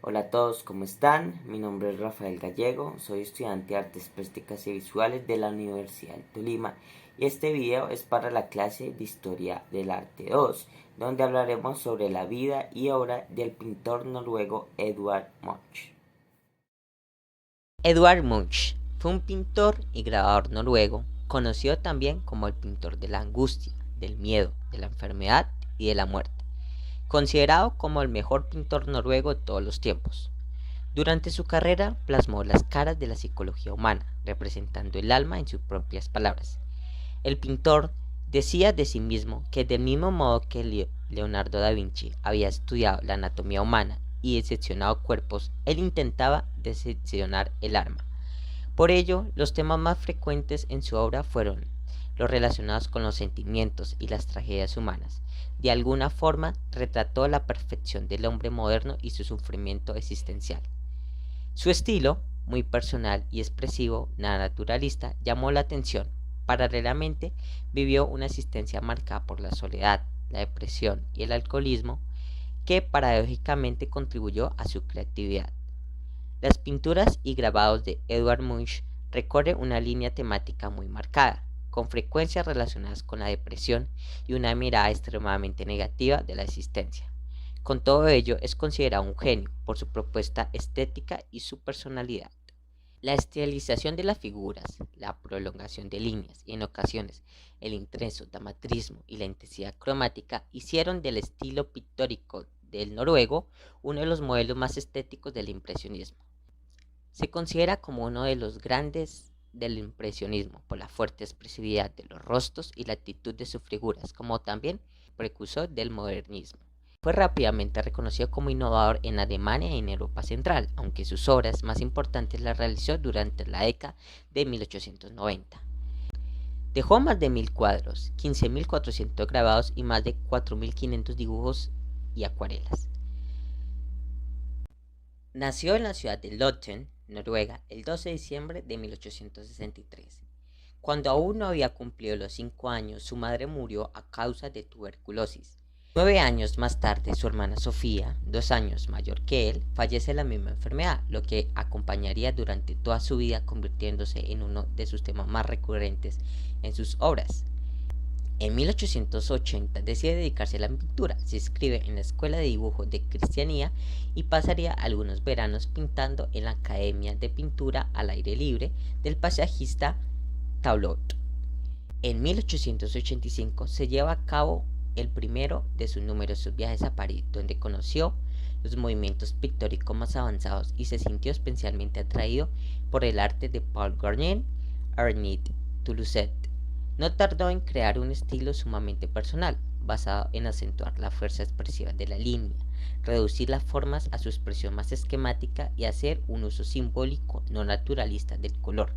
Hola a todos, ¿cómo están? Mi nombre es Rafael Gallego, soy estudiante de Artes Plásticas y Visuales de la Universidad de Tolima y este video es para la clase de Historia del Arte 2, donde hablaremos sobre la vida y obra del pintor noruego Edvard Munch. Edvard Munch fue un pintor y grabador noruego, conocido también como el pintor de la angustia, del miedo, de la enfermedad y de la muerte, considerado como el mejor pintor noruego de todos los tiempos. Durante su carrera plasmó las caras de la psicología humana, representando el alma en sus propias palabras. El pintor decía de sí mismo que del mismo modo que Leonardo da Vinci había estudiado la anatomía humana y diseccionado cuerpos, él intentaba diseccionar el alma. Por ello, los temas más frecuentes en su obra fueron los relacionados con los sentimientos y las tragedias humanas. De alguna forma, retrató la perfección del hombre moderno y su sufrimiento existencial. Su estilo, muy personal y expresivo, nada naturalista, llamó la atención. Paralelamente, vivió una existencia marcada por la soledad, la depresión y el alcoholismo, que paradójicamente contribuyó a su creatividad. Las pinturas y grabados de Edvard Munch recorren una línea temática muy marcada, con frecuencias relacionadas con la depresión y una mirada extremadamente negativa de la existencia. Con todo ello, es considerado un genio por su propuesta estética y su personalidad. La estilización de las figuras, la prolongación de líneas y en ocasiones el intenso dramatismo y la intensidad cromática hicieron del estilo pictórico del noruego uno de los modelos más estéticos del impresionismo. Se considera como uno de los grandes del impresionismo por la fuerte expresividad de los rostros y la actitud de sus figuras, como también precursor del modernismo. Fue rápidamente reconocido como innovador en Alemania y en Europa Central, aunque sus obras más importantes las realizó durante la década de 1890. Dejó más de 1000 cuadros, 15.400 grabados y más de 4.500 dibujos y acuarelas. Nació en la ciudad de Løten, Noruega, el 12 de diciembre de 1863. Cuando aún no había cumplido los 5 años, su madre murió a causa de tuberculosis. 9 años más tarde, su hermana Sofía, 2 años mayor que él, fallece de la misma enfermedad, lo que acompañaría durante toda su vida, convirtiéndose en uno de sus temas más recurrentes en sus obras. En 1880 decide dedicarse a la pintura, se inscribe en la Escuela de Dibujo de Cristianía y pasaría algunos veranos pintando en la Academia de Pintura al Aire Libre del paisajista Taulot. En 1885 se lleva a cabo el primero de sus numerosos viajes a París, donde conoció los movimientos pictóricos más avanzados y se sintió especialmente atraído por el arte de Paul Gauguin, Ernest Toulouse. No tardó en crear un estilo sumamente personal, basado en acentuar la fuerza expresiva de la línea, reducir las formas a su expresión más esquemática y hacer un uso simbólico no naturalista del color,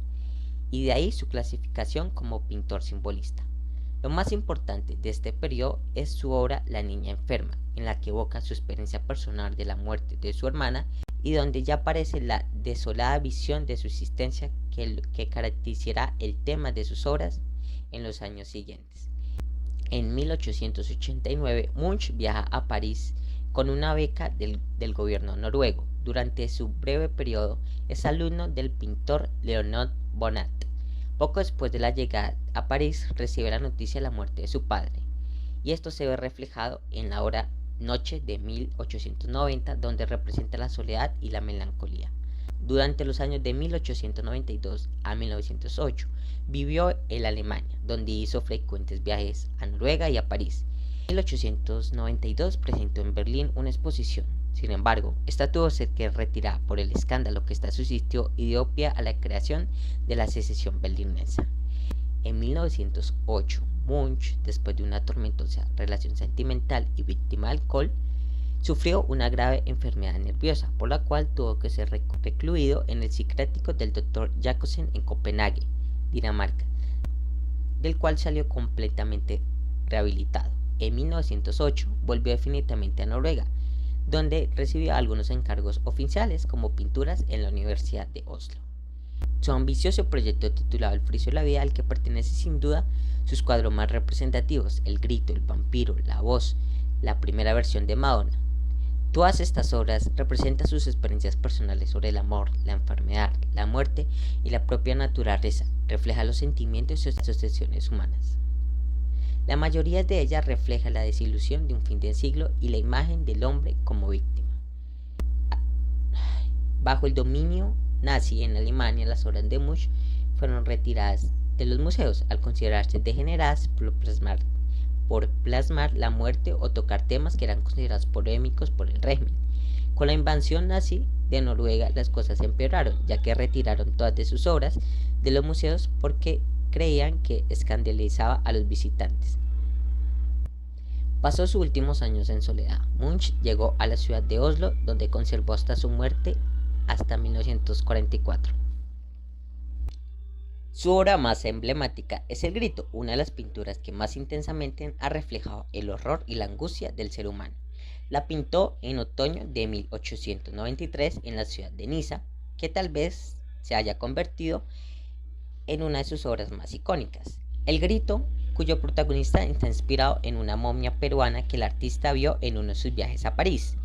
y de ahí su clasificación como pintor simbolista. Lo más importante de este periodo es su obra La niña enferma, en la que evoca su experiencia personal de la muerte de su hermana y donde ya aparece la desolada visión de su existencia que caracterizará el tema de sus obras en los años siguientes. En 1889, Munch viaja a París con una beca del gobierno noruego. Durante su breve periodo es alumno del pintor Leonard Bonnat. Poco después de la llegada a París recibe la noticia de la muerte de su padre, y esto se ve reflejado en la obra Noche de 1890, donde representa la soledad y la melancolía. Durante los años de 1892 a 1908 vivió en Alemania, donde hizo frecuentes viajes a Noruega y a París. En 1892 presentó en Berlín una exposición. Sin embargo, esta tuvo que ser retirada por el escándalo que esta suscitó y dio pie a la creación de la secesión berlinesa. En 1908, Munch, después de una tormentosa relación sentimental y víctima de alcohol, sufrió una grave enfermedad nerviosa, por la cual tuvo que ser recluido en el psiquiátrico del Dr. Jacobsen en Copenhague, Dinamarca, del cual salió completamente rehabilitado. En 1908 volvió definitivamente a Noruega, donde recibió algunos encargos oficiales como pinturas en la Universidad de Oslo. Su ambicioso proyecto titulado El friso de la vida, al que pertenece sin duda sus cuadros más representativos, El grito, El vampiro, La voz, la primera versión de Madonna, Todas estas obras representan sus experiencias personales sobre el amor, la enfermedad, la muerte y la propia naturaleza. Refleja los sentimientos y asociaciones humanas. La mayoría de ellas refleja la desilusión de un fin de siglo y la imagen del hombre como víctima. Bajo el dominio nazi en Alemania, las obras de Munch fueron retiradas de los museos al considerarse degeneradas por plasmar la muerte o tocar temas que eran considerados polémicos por el régimen. Con la invasión nazi de Noruega las cosas empeoraron, ya que retiraron todas de sus obras de los museos porque creían que escandalizaba a los visitantes. Pasó sus últimos años en soledad. Munch llegó a la ciudad de Oslo, donde conservó hasta su muerte hasta 1944. Su obra más emblemática es El Grito, una de las pinturas que más intensamente ha reflejado el horror y la angustia del ser humano. La pintó en otoño de 1893 en la ciudad de Niza, que tal vez se haya convertido en una de sus obras más icónicas. El Grito, cuyo protagonista está inspirado en una momia peruana que el artista vio en uno de sus viajes a París.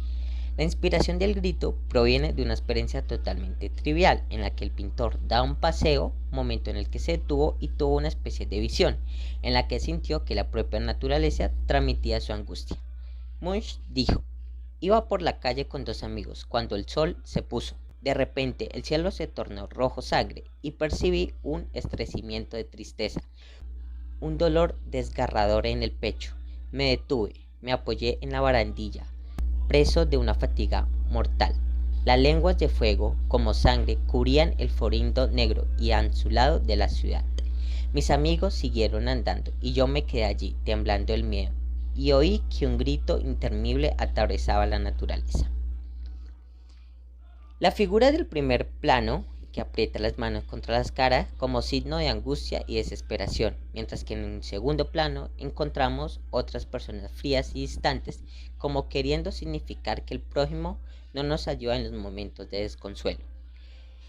La inspiración del Grito proviene de una experiencia totalmente trivial, en la que el pintor da un paseo, momento en el que se detuvo y tuvo una especie de visión, en la que sintió que la propia naturaleza transmitía su angustia. Munch dijo: iba por la calle con dos amigos, cuando el sol se puso. De repente el cielo se tornó rojo sangre y percibí un estremecimiento de tristeza, un dolor desgarrador en el pecho. Me detuve, me apoyé en la barandilla, preso de una fatiga mortal. Las lenguas de fuego, como sangre, cubrían el forindo negro y azulado de la ciudad. Mis amigos siguieron andando y yo me quedé allí, temblando el miedo, y oí que un grito interminable atravesaba la naturaleza. La figura del primer plano, que aprieta las manos contra las caras como signo de angustia y desesperación, mientras que en un segundo plano encontramos otras personas frías y distantes, como queriendo significar que el prójimo no nos ayuda en los momentos de desconsuelo.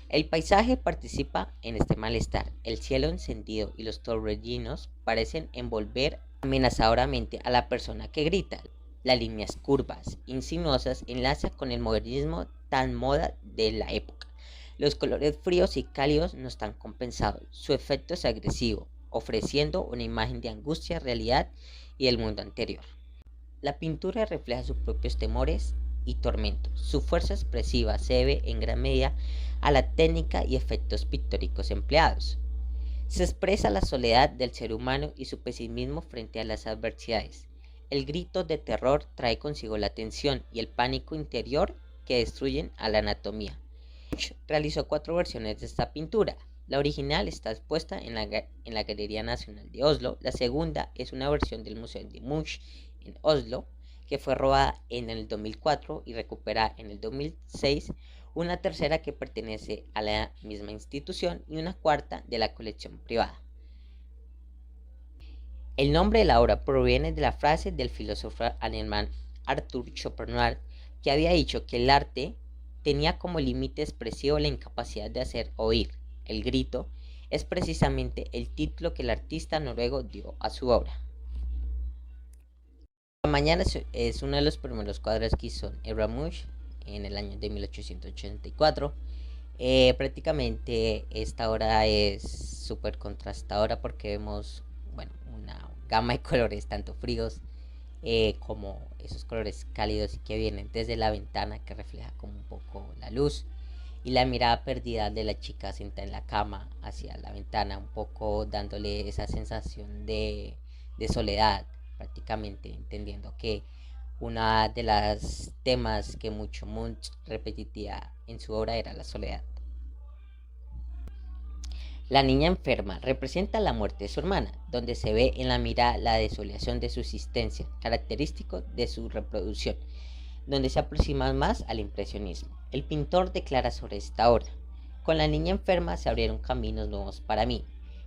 El paisaje participa en este malestar. El cielo encendido y los torbellinos parecen envolver amenazadoramente a la persona que grita. Las líneas curvas, insinuosas, enlazan con el modernismo tan moda de la época. Los colores fríos y cálidos no están compensados. Su efecto es agresivo, ofreciendo una imagen de angustia, realidad y del mundo anterior. La pintura refleja sus propios temores y tormentos. Su fuerza expresiva se debe en gran medida a la técnica y efectos pictóricos empleados. Se expresa la soledad del ser humano y su pesimismo frente a las adversidades. El grito de terror trae consigo la tensión y el pánico interior que destruyen a la anatomía. Munch realizó 4 versiones de esta pintura. La original está expuesta en la Galería Nacional de Oslo. La segunda es una versión del Museo de Munch en Oslo, que fue robada en el 2004 y recuperada en el 2006, una tercera que pertenece a la misma institución y una cuarta de la colección privada. El nombre de la obra proviene de la frase del filósofo alemán Arthur Schopenhauer, que había dicho que el arte tenía como límite expresivo la incapacidad de hacer oír. El grito es precisamente el título que el artista noruego dio a su obra. La mañana es uno de los primeros cuadros que hizo Edvard Munch en el año de 1884. Prácticamente esta obra es súper contrastadora porque vemos, bueno, una gama de colores tanto fríos como esos colores cálidos y que vienen desde la ventana, que refleja como un poco la luz, y la mirada perdida de la chica sentada en la cama hacia la ventana, un poco dándole esa sensación de soledad, prácticamente entendiendo que una de las temas que mucho Munch repetía en su obra era la soledad. La niña enferma representa la muerte de su hermana, donde se ve en la mirada la desolación de su existencia, característico de su reproducción, donde se aproxima más al impresionismo. El pintor declara sobre esta obra: con la niña enferma se abrieron caminos nuevos para mí.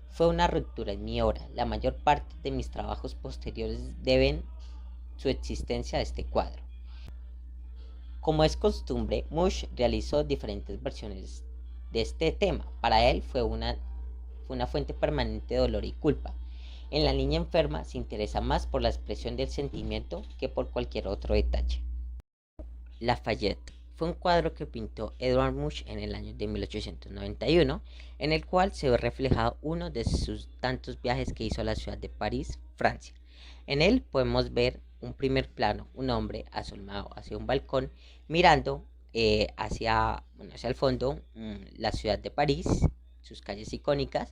Fue una ruptura en mi obra. La mayor parte de mis trabajos posteriores deben su existencia a este cuadro. Como es costumbre, Munch realizó diferentes versiones de este tema. Para él fue una fuente permanente de dolor y culpa. En la niña enferma se interesa más por la expresión del sentimiento que por cualquier otro detalle. Lafayette fue un cuadro que pintó Edvard Munch en el año de 1891, en el cual se ve reflejado uno de sus tantos viajes que hizo a la ciudad de París, Francia. En él podemos ver un primer plano, un hombre asomado hacia un balcón, mirando hacia el fondo, la ciudad de París, sus calles icónicas.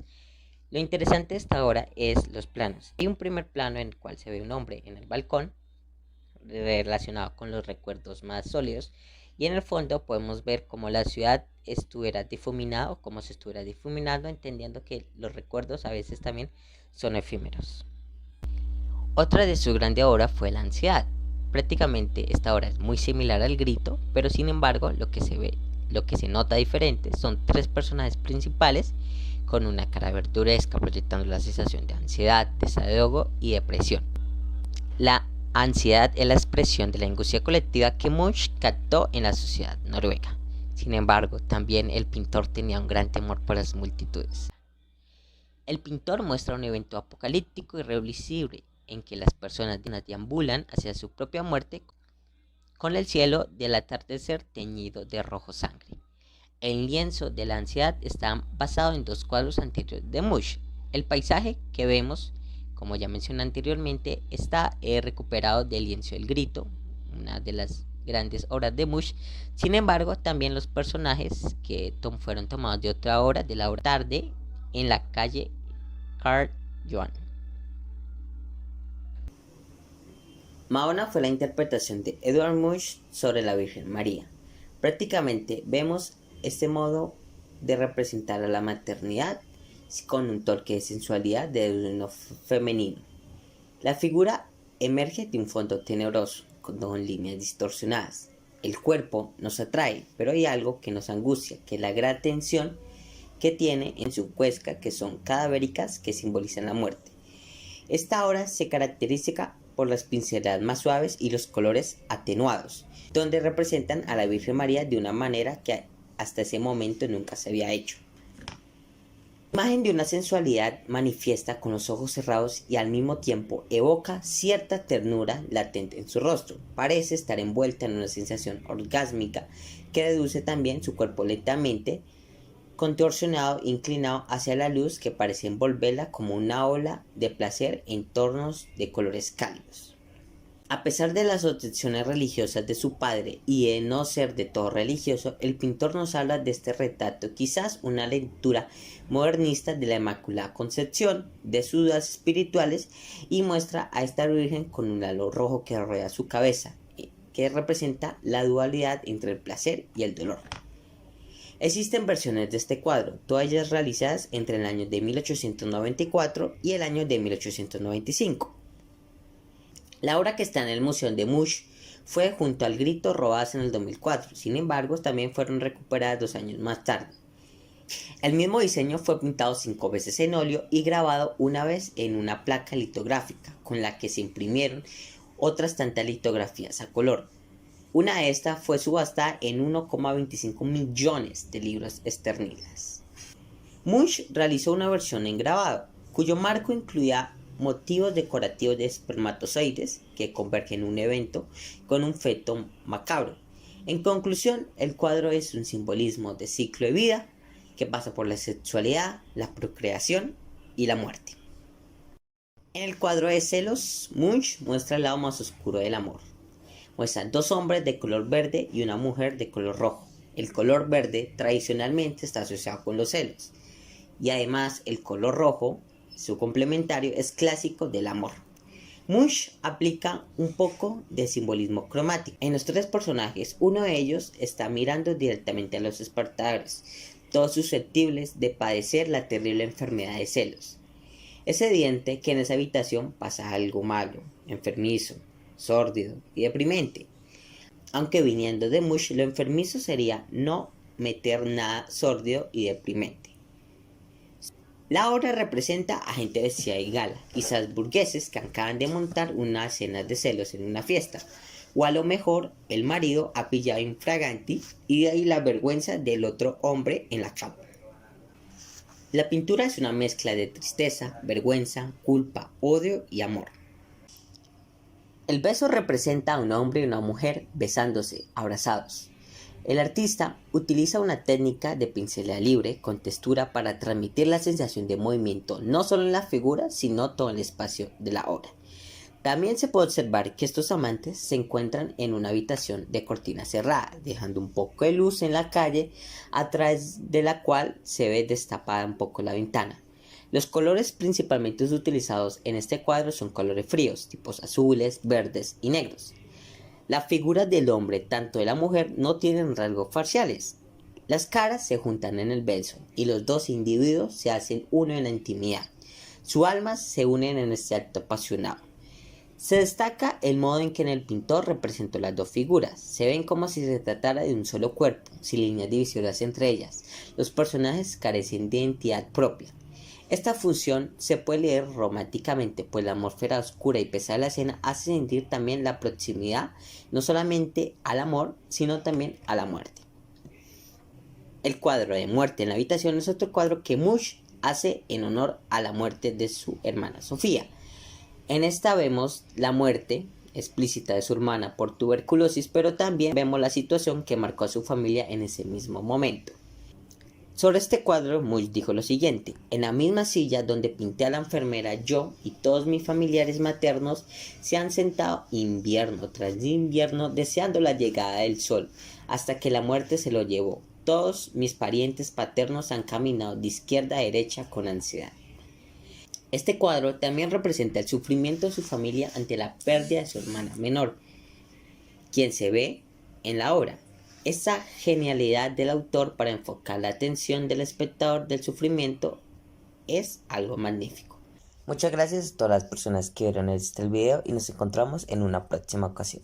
Lo interesante de esta obra es los planos. Hay un primer plano en el cual se ve un hombre en el balcón, relacionado con los recuerdos más sólidos, y en el fondo podemos ver cómo la ciudad estuviera difuminada o como se estuviera difuminando, entendiendo que los recuerdos a veces también son efímeros. Otra de su grande obra fue La ansiedad. Prácticamente esta obra es muy similar al Grito, pero sin embargo lo que se nota diferente son tres personajes principales con una cara verduresca, proyectando la sensación de ansiedad, desahogo y depresión. La ansiedad es la expresión de la angustia colectiva que Munch captó en la sociedad noruega. Sin embargo, también el pintor tenía un gran temor por las multitudes. El pintor muestra un evento apocalíptico irreversible en que las personas deambulan hacia su propia muerte con el cielo del atardecer teñido de rojo sangre. El lienzo de la ansiedad está basado en dos cuadros anteriores de Munch. El paisaje que vemos, como ya mencioné anteriormente, está recuperado del lienzo del Grito, una de las grandes obras de Munch. Sin embargo, también los personajes que fueron tomados de otra obra, de la obra Tarde, en la calle Karl Johan. Madonna fue la interpretación de Edvard Munch sobre la Virgen María. Prácticamente vemos este modo de representar a la maternidad con un toque de sensualidad de lo femenino. La figura emerge de un fondo tenebroso, con líneas distorsionadas. El cuerpo nos atrae, pero hay algo que nos angustia, que es la gran tensión que tiene en su cuesca, que son cadavéricas que simbolizan la muerte. Esta obra se caracteriza por las pinceladas más suaves y los colores atenuados, donde representan a la Virgen María de una manera que hasta ese momento nunca se había hecho. La imagen de una sensualidad manifiesta con los ojos cerrados y al mismo tiempo evoca cierta ternura latente en su rostro. Parece estar envuelta en una sensación orgásmica que reduce también su cuerpo lentamente, contorsionado e inclinado hacia la luz que parece envolverla como una ola de placer en tonos de colores cálidos. A pesar de las objeciones religiosas de su padre y de no ser de todo religioso, el pintor nos habla de este retrato, quizás una lectura modernista de la Inmaculada Concepción, de sus dudas espirituales, y muestra a esta Virgen con un halo rojo que rodea su cabeza, que representa la dualidad entre el placer y el dolor. Existen versiones de este cuadro, todas ellas realizadas entre el año de 1894 y el año de 1895. La obra que está en el Museo de Munch fue junto al Grito robadas en el 2004, sin embargo también fueron recuperadas 2 años más tarde. El mismo diseño fue pintado 5 veces en óleo y grabado una vez en una placa litográfica, con la que se imprimieron otras tantas litografías a color. Una de estas fue subastada en 1,25 millones de libras esterlinas. Munch realizó una versión en grabado, cuyo marco incluía motivos decorativos de espermatozoides que convergen en un evento con un feto macabro. En conclusión, el cuadro es un simbolismo de ciclo de vida que pasa por la sexualidad, la procreación y la muerte. En el cuadro de Celos, Munch muestra el lado más oscuro del amor. Muestra 2 hombres de color verde y una mujer de color rojo. El color verde tradicionalmente está asociado con los celos, y además el color rojo, su complementario, es clásico del amor. Munch aplica un poco de simbolismo cromático. En los 3 personajes, uno de ellos está mirando directamente a los espectadores, todos susceptibles de padecer la terrible enfermedad de celos. Es evidente que en esa habitación pasa algo malo, enfermizo, sórdido y deprimente. Aunque viniendo de Munch, lo enfermizo sería no meter nada sórdido y deprimente. La obra representa a gente vestida de gala, quizás burgueses que acaban de montar una escena de celos en una fiesta, o a lo mejor el marido ha pillado infraganti y de ahí la vergüenza del otro hombre en la cama. La pintura es una mezcla de tristeza, vergüenza, culpa, odio y amor. El beso representa a un hombre y una mujer besándose, abrazados. El artista utiliza una técnica de pincelada libre con textura para transmitir la sensación de movimiento no solo en la figura, sino todo el espacio de la obra. También se puede observar que estos amantes se encuentran en una habitación de cortina cerrada, dejando un poco de luz en la calle, a través de la cual se ve destapada un poco la ventana. Los colores principalmente utilizados en este cuadro son colores fríos, tipos azules, verdes y negros. Las figuras del hombre, tanto de la mujer, no tienen rasgos faciales. Las caras se juntan en el beso y los dos individuos se hacen uno en la intimidad. Sus almas se unen en este acto apasionado. Se destaca el modo en que el pintor representó las dos figuras. Se ven como si se tratara de un solo cuerpo, sin líneas divisorias entre ellas. Los personajes carecen de identidad propia. Esta función se puede leer románticamente, pues la atmósfera oscura y pesada de la escena hace sentir también la proximidad, no solamente al amor, sino también a la muerte. El cuadro de muerte en la habitación es otro cuadro que Munch hace en honor a la muerte de su hermana Sofía. En esta vemos la muerte explícita de su hermana por tuberculosis, pero también vemos la situación que marcó a su familia en ese mismo momento. Sobre este cuadro, Munch dijo lo siguiente: en la misma silla donde pinté a la enfermera, yo y todos mis familiares maternos se han sentado invierno tras invierno deseando la llegada del sol, hasta que la muerte se lo llevó. Todos mis parientes paternos han caminado de izquierda a derecha con ansiedad. Este cuadro también representa el sufrimiento de su familia ante la pérdida de su hermana menor, quien se ve en la obra. Esa genialidad del autor para enfocar la atención del espectador del sufrimiento es algo magnífico. Muchas gracias a todas las personas que vieron este video y nos encontramos en una próxima ocasión.